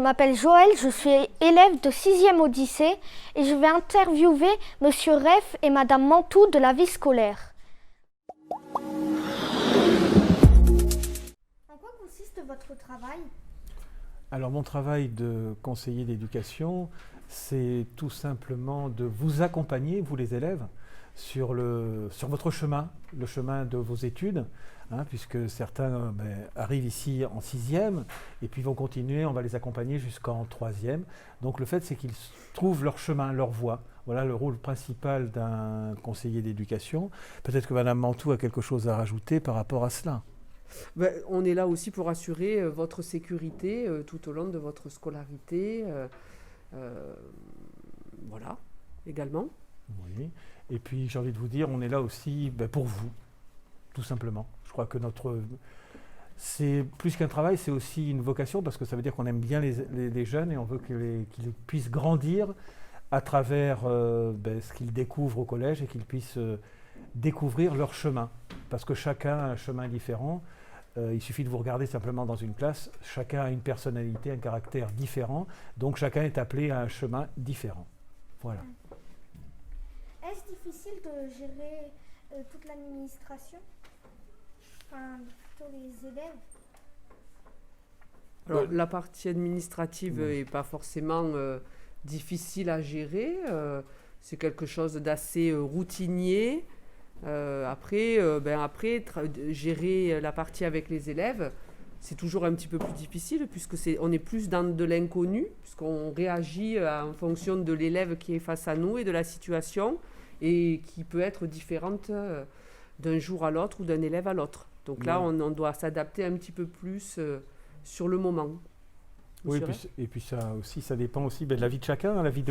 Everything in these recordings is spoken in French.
m'appelle Joël, je suis élève de 6e Odyssée et je vais interviewer Monsieur Reff et Madame Mantoux de la vie scolaire. En quoi consiste votre travail ? Alors mon travail de conseiller d'éducation, c'est tout simplement de vous accompagner, vous les élèves, sur votre chemin, le chemin de vos études, puisque certains arrivent ici en 6e et puis vont continuer, on va les accompagner jusqu'en 3e. Donc le fait, c'est qu'ils trouvent leur chemin, leur voie. Voilà le rôle principal d'un conseiller d'éducation. Peut-être que Madame Mantoux a quelque chose à rajouter par rapport à cela. On est là aussi pour assurer votre sécurité tout au long de votre scolarité. Voilà, également. Oui. Et puis j'ai envie de vous dire, on est là aussi pour vous, tout simplement. Je crois que c'est plus qu'un travail, c'est aussi une vocation, parce que ça veut dire qu'on aime bien les jeunes et on veut qu'ils puissent grandir à travers ce qu'ils découvrent au collège et qu'ils puissent découvrir leur chemin. Parce que chacun a un chemin différent. Il suffit de vous regarder simplement dans une classe. Chacun a une personnalité, un caractère différent. Donc chacun est appelé à un chemin différent. Voilà. Est-ce difficile de gérer toute l'administration ? Enfin, plutôt les élèves ? Alors, la partie administrative n'est pas forcément difficile à gérer. C'est quelque chose d'assez routinier. Après, gérer la partie avec les élèves, c'est toujours un petit peu plus difficile on est plus dans de l'inconnu, puisqu'on réagit en fonction de l'élève qui est face à nous et de la situation, et qui peut être différente d'un jour à l'autre ou d'un élève à l'autre. Donc là, on doit s'adapter un petit peu plus sur le moment. Oui, et puis ça aussi, ça dépend aussi de la vie de chacun. Il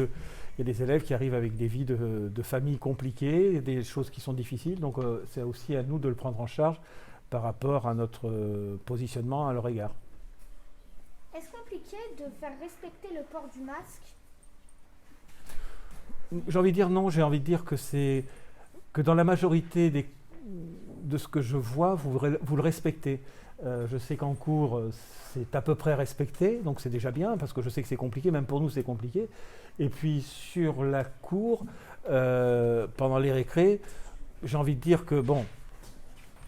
y a des élèves qui arrivent avec des vies de famille compliquées, des choses qui sont difficiles. Donc c'est aussi à nous de le prendre en charge par rapport à notre positionnement à leur égard. Est-ce compliqué de faire respecter le port du masque ? J'ai envie de dire non, j'ai envie de dire que dans la majorité de ce que je vois, vous le respectez. Je sais qu'en cours, c'est à peu près respecté, donc c'est déjà bien, parce que je sais que c'est compliqué, même pour nous c'est compliqué. Et puis sur la cour, pendant les récrés, j'ai envie de dire que,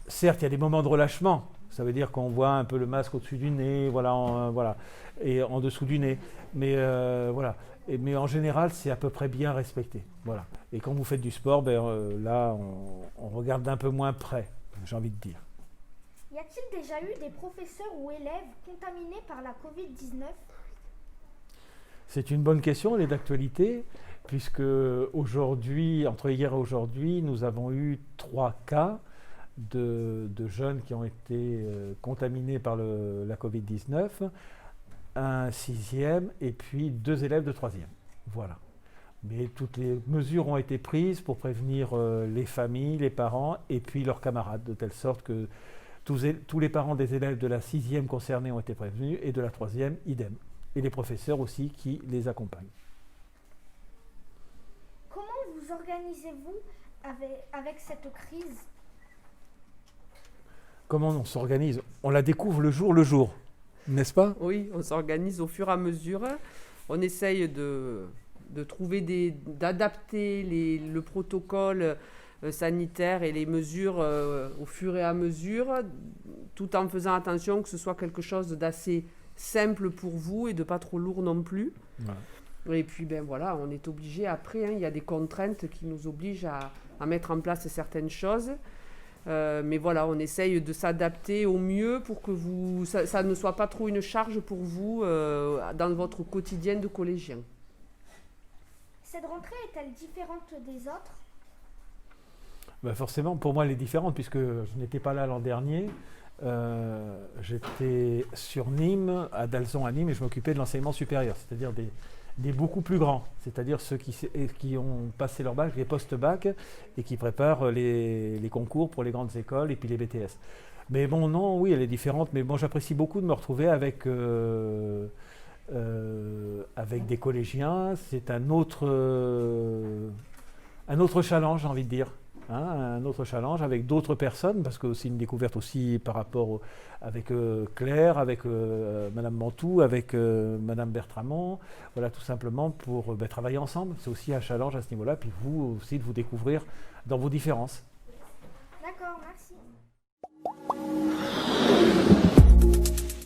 certes, il y a des moments de relâchement, ça veut dire qu'on voit un peu le masque au-dessus du nez, et en dessous du nez, mais voilà. Mais en général, c'est à peu près bien respecté. Voilà. Et quand vous faites du sport, là, on regarde d'un peu moins près, j'ai envie de dire. Y a-t-il déjà eu des professeurs ou élèves contaminés par la Covid-19 ? C'est une bonne question, elle est d'actualité, puisque aujourd'hui, entre hier et aujourd'hui, nous avons eu 3 cas de jeunes qui ont été contaminés par la Covid-19, un 6e et puis 2 élèves de 3e. Voilà. Mais toutes les mesures ont été prises pour prévenir les familles, les parents et puis leurs camarades, de telle sorte que tous les parents des élèves de la 6e concernés ont été prévenus et de la 3e, idem. Et les professeurs aussi qui les accompagnent. Comment vous organisez-vous avec cette crise ? Comment on s'organise ? On la découvre le jour, n'est-ce pas ? Oui, on s'organise au fur et à mesure. On essaye de d'adapter le protocole sanitaire et les mesures au fur et à mesure, tout en faisant attention que ce soit quelque chose d'assez simple pour vous et de pas trop lourd non plus. Voilà. Et puis on est obligé après, il y a des contraintes qui nous obligent à mettre en place certaines choses. Mais voilà, on essaye de s'adapter au mieux pour que ça ne soit pas trop une charge pour vous dans votre quotidien de collégien. Cette rentrée est-elle différente des autres ? Forcément, pour moi, elle est différente puisque je n'étais pas là l'an dernier. J'étais sur Nîmes, à Dalzon à Nîmes, et je m'occupais de l'enseignement supérieur, c'est-à-dire des beaucoup plus grands, c'est-à-dire ceux qui ont passé leur bac, les post-bac, et qui préparent les concours pour les grandes écoles et puis les BTS. Mais oui, elle est différente, mais j'apprécie beaucoup de me retrouver avec des collégiens. C'est un autre challenge, j'ai envie de dire. un autre challenge avec d'autres personnes, parce que c'est une découverte aussi par rapport avec Claire, avec Madame Mantoux, avec Madame Bertramont, voilà, tout simplement pour travailler ensemble. C'est aussi un challenge à ce niveau-là, puis vous aussi de vous découvrir dans vos différences. D'accord, merci.